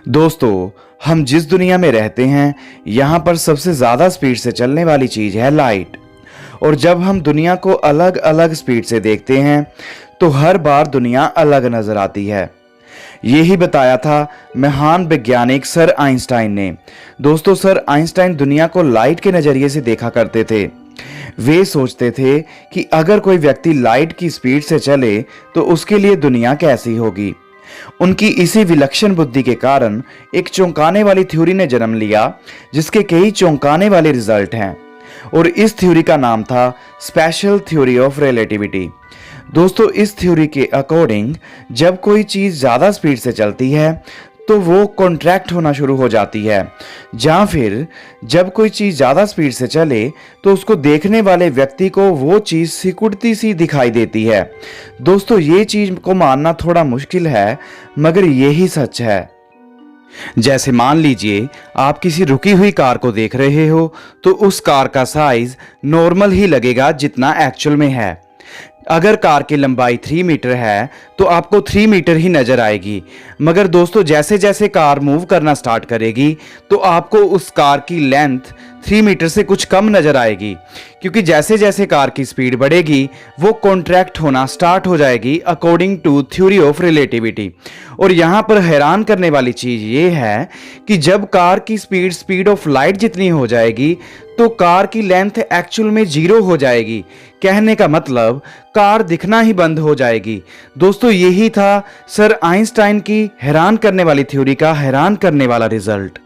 दोस्तों, हम जिस दुनिया में रहते हैं यहाँ पर सबसे ज़्यादा स्पीड से चलने वाली चीज़ है लाइट। और जब हम दुनिया को अलग अलग स्पीड से देखते हैं तो हर बार दुनिया अलग नज़र आती है। यही बताया था महान वैज्ञानिक सर आइंस्टाइन ने। दोस्तों, सर आइंस्टाइन दुनिया को लाइट के नज़रिए से देखा करते थे। वे सोचते थे कि अगर कोई व्यक्ति लाइट की स्पीड से चले तो उसके लिए दुनिया कैसी होगी। उनकी इसी विलक्षण बुद्धि के कारण एक चौंकाने वाली थ्योरी ने जन्म लिया जिसके कई चौंकाने वाले रिजल्ट हैं, और इस थ्योरी का नाम था स्पेशल थ्योरी ऑफ रिलेटिविटी। दोस्तों, इस थ्योरी के अकॉर्डिंग जब कोई चीज़ ज़्यादा स्पीड से चलती है तो वो कॉन्ट्रैक्ट होना शुरू हो जाती है, या फिर जब कोई चीज़ ज़्यादा स्पीड से चले तो उसको देखने वाले व्यक्ति को वो चीज़ सिकुड़ती सी दिखाई देती है। दोस्तों, ये चीज़ को मानना थोड़ा मुश्किल है, मगर यही सच है। जैसे मान लीजिए आप किसी रुकी हुई कार को देख रहे हो तो उस कार का साइज नॉर्मल ही लगेगा जितना एक्चुअल में है। अगर कार की लंबाई 3 मीटर है तो आपको 3 मीटर ही नज़र आएगी, मगर दोस्तों जैसे जैसे कार मूव करना स्टार्ट करेगी तो आपको उस कार की लेंथ 3 मीटर से कुछ कम नज़र आएगी, क्योंकि जैसे जैसे कार की स्पीड बढ़ेगी वो कॉन्ट्रैक्ट होना स्टार्ट हो जाएगी according to theory of relativity. और यहाँ पर हैरान करने वाली चीज़ ये है कि जब कार की स्पीड ऑफ लाइट जितनी हो जाएगी तो कार की लेंथ एक्चुअल में 0 हो जाएगी। कहने का मतलब कार दिखना ही बंद हो जाएगी। दोस्तों, यही था सर आइंस्टाइन की हैरान करने वाली थ्योरी का हैरान करने वाला रिजल्ट।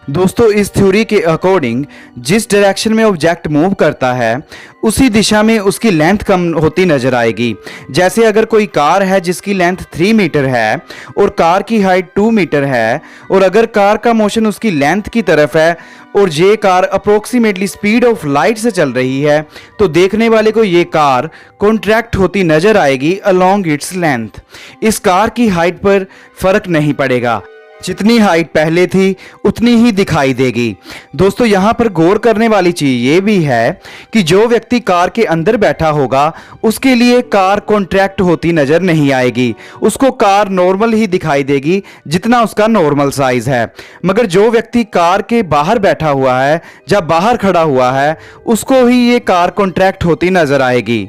दोस्तों, इस थ्योरी के अकॉर्डिंग जिस डायरेक्शन में ऑब्जेक्ट मूव करता है उसी दिशा में उसकी लेंथ कम होती नजर आएगी। जैसे अगर कोई कार है जिसकी लेंथ 3 मीटर है और कार की हाइट 2 मीटर है, और अगर कार का मोशन उसकी लेंथ की तरफ है और ये car approximately speed of light से चल रही है, तो देखने वाले को ये कार कॉन्ट्रैक्ट होती नजर आएगी अलोंग इट्स लेंथ। इस कार की हाइट पर फर्क नहीं पड़ेगा, जितनी हाइट पहले थी उतनी ही दिखाई देगी। दोस्तों, यहाँ पर गौर करने वाली चीज़ ये भी है कि जो व्यक्ति कार के अंदर बैठा होगा उसके लिए कार कॉन्ट्रैक्ट होती नज़र नहीं आएगी, उसको कार नॉर्मल ही दिखाई देगी जितना उसका नॉर्मल साइज है। मगर जो व्यक्ति कार के बाहर बैठा हुआ है या बाहर खड़ा हुआ है उसको ही ये कार कॉन्ट्रैक्ट होती नज़र आएगी।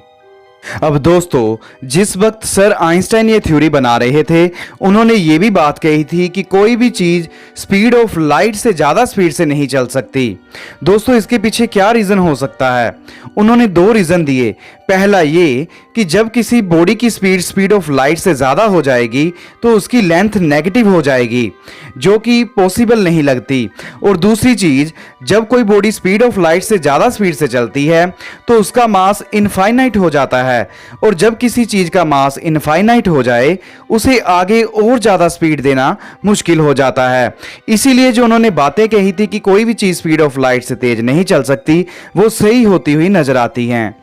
अब दोस्तों, जिस वक्त सर आइंस्टाइन ये थ्योरी बना रहे थे उन्होंने ये भी बात कही थी कि कोई भी चीज़ स्पीड ऑफ लाइट से ज़्यादा स्पीड से नहीं चल सकती। दोस्तों, इसके पीछे क्या रीज़न हो सकता है? उन्होंने 2 रीज़न दिए। पहला ये कि जब किसी बॉडी की स्पीड ऑफ लाइट से ज़्यादा हो जाएगी तो उसकी लेंथ नेगेटिव हो जाएगी, जो कि पॉसिबल नहीं लगती। और दूसरी चीज़, जब कोई बॉडी स्पीड ऑफ लाइट से ज़्यादा स्पीड से चलती है तो उसका मास इनफाइनाइट हो जाता है, और जब किसी चीज़ का मास इनफाइनाइट हो जाए उसे आगे और ज़्यादा स्पीड देना मुश्किल हो जाता है। इसीलिए जो उन्होंने बातें कही थी कि कोई भी चीज़ स्पीड ऑफ लाइट से तेज नहीं चल सकती, वो सही होती हुई नजर आती हैं।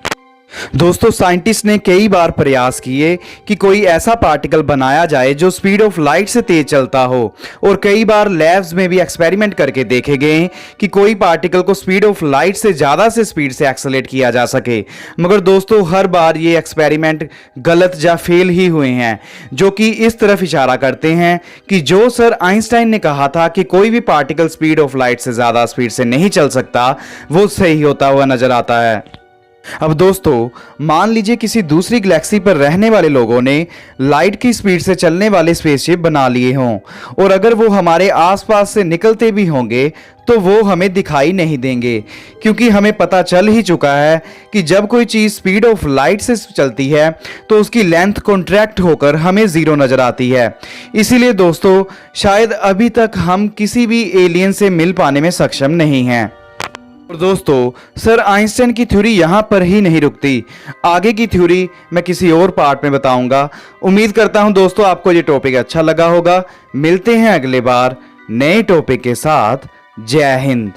दोस्तों, साइंटिस्ट ने कई बार प्रयास किए कि कोई ऐसा पार्टिकल बनाया जाए जो स्पीड ऑफ लाइट से तेज चलता हो, और कई बार लैब्स में भी एक्सपेरिमेंट करके देखे गए कि कोई पार्टिकल को स्पीड ऑफ लाइट से ज़्यादा से स्पीड से एक्सेलरेट किया जा सके। मगर दोस्तों, हर बार ये एक्सपेरिमेंट गलत या फेल ही हुए हैं, जो कि इस तरफ इशारा करते हैं कि जो सर आइंस्टाइन ने कहा था कि कोई भी पार्टिकल स्पीड ऑफ लाइट से ज़्यादा स्पीड से नहीं चल सकता, वो सही होता हुआ नजर आता है। अब दोस्तों, मान लीजिए किसी दूसरी गैलेक्सी पर रहने वाले लोगों ने लाइट की स्पीड से चलने वाले स्पेसशिप बना लिए हों, और अगर वो हमारे आसपास से निकलते भी होंगे तो वो हमें दिखाई नहीं देंगे, क्योंकि हमें पता चल ही चुका है कि जब कोई चीज़ स्पीड ऑफ लाइट से चलती है तो उसकी लेंथ कॉन्ट्रैक्ट होकर हमें 0 नज़र आती है। इसीलिए दोस्तों, शायद अभी तक हम किसी भी एलियन से मिल पाने में सक्षम नहीं हैं। और दोस्तों, सर आइंस्टाइन की थ्योरी यहाँ पर ही नहीं रुकती, आगे की थ्योरी मैं किसी और पार्ट में बताऊंगा। उम्मीद करता हूँ दोस्तों आपको ये टॉपिक अच्छा लगा होगा। मिलते हैं अगले बार नए टॉपिक के साथ। जय हिंद।